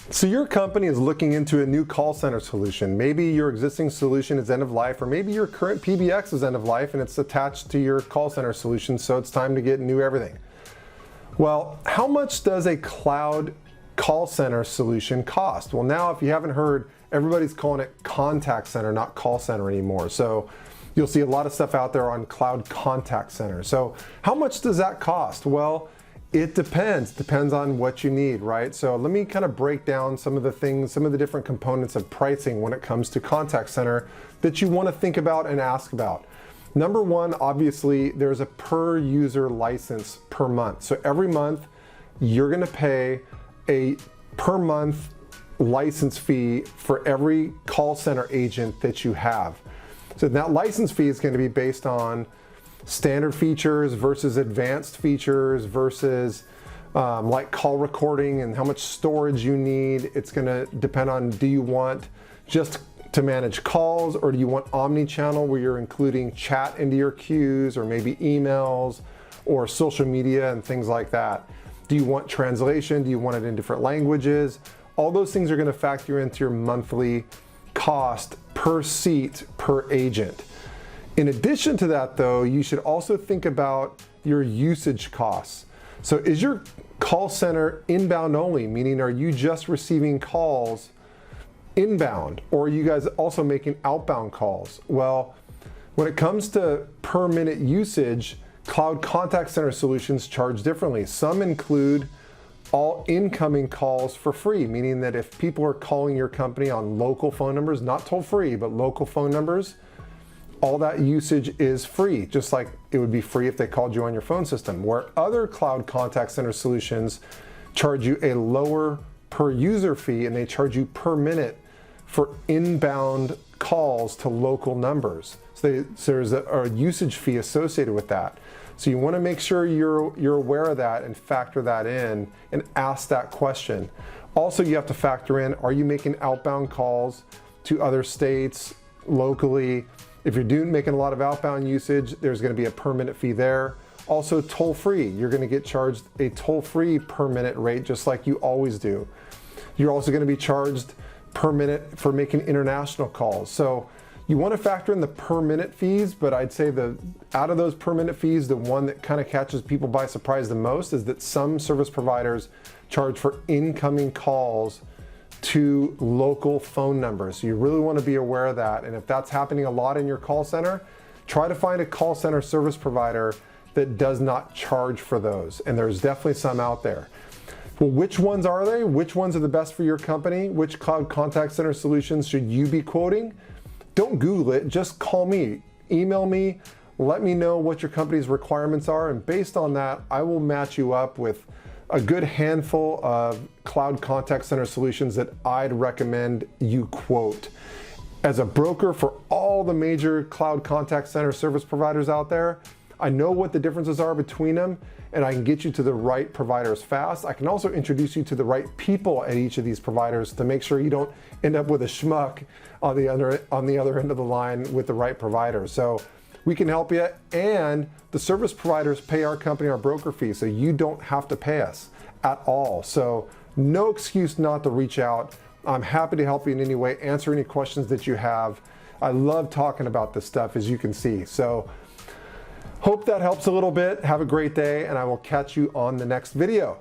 So your company is looking into a new call center solution. Maybe your existing solution is end of life, or maybe your current PBX is end of life and it's attached to your call center solution, so it's time to get new everything. Well, how much does a cloud call center solution cost? Well, now if you haven't heard, everybody's calling it contact center, not call center anymore. So you'll see a lot of stuff out there on cloud contact center. So how much does that cost? Well, it depends on what you need, right? So let me kind of break down some of the things, some of the different components of pricing when it comes to contact center that you want to think about and ask about. Number one, obviously, there's a per user license per month. So every month you're going to pay a per month license fee for every call center agent that you have. So that license fee is going to be based on standard features versus advanced features versus like call recording and how much storage you need. It's going to depend on, do you want just to manage calls, or do you want omni-channel where you're including chat into your queues, or maybe emails or social media and things like that? Do you want translation? Do you want it in different languages? All those things are going to factor into your monthly cost per seat per agent. In addition to that though, you should also think about your usage costs. So is your call center inbound only, meaning are you just receiving calls inbound, or are you guys also making outbound calls? Well, when it comes to per minute usage, cloud contact center solutions charge differently. Some include all incoming calls for free, meaning that if people are calling your company on local phone numbers, not toll free, but local phone numbers, all that usage is free, just like it would be free if they called you on your phone system. Where other cloud contact center solutions charge you a lower per user fee, and they charge you per minute for inbound calls to local numbers. So there's a usage fee associated with that. So you want to make sure you're aware of that and factor that in and ask that question. Also, you have to factor in, are you making outbound calls to other states locally? If you're making a lot of outbound usage, there's going to be a per minute fee there. Also toll free, you're going to get charged a toll free per minute rate just like you always do. You're also going to be charged per minute for making international calls. So you want to factor in the per minute fees, but I'd say out of those per minute fees, the one that kind of catches people by surprise the most is that some service providers charge for incoming calls to local phone numbers. So you really want to be aware of that. And if that's happening a lot in your call center, try to find a call center service provider that does not charge for those. And there's definitely some out there. Well, which ones are they? Which ones are the best for your company? Which cloud contact center solutions should you be quoting? Don't Google it, just call me, email me, let me know what your company's requirements are, and based on that, I will match you up with a good handful of cloud contact center solutions that I'd recommend you quote. As a broker for all the major cloud contact center service providers out there, I know what the differences are between them, and I can get you to the right providers fast. I can also introduce you to the right people at each of these providers to make sure you don't end up with a schmuck on the other end of the line with the right provider. So we can help you, and the service providers pay our company our broker fee, so you don't have to pay us at all. So no excuse not to reach out. I'm happy to help you in any way, answer any questions that you have. I love talking about this stuff, as you can see. So hope that helps a little bit. Have a great day, and I will catch you on the next video.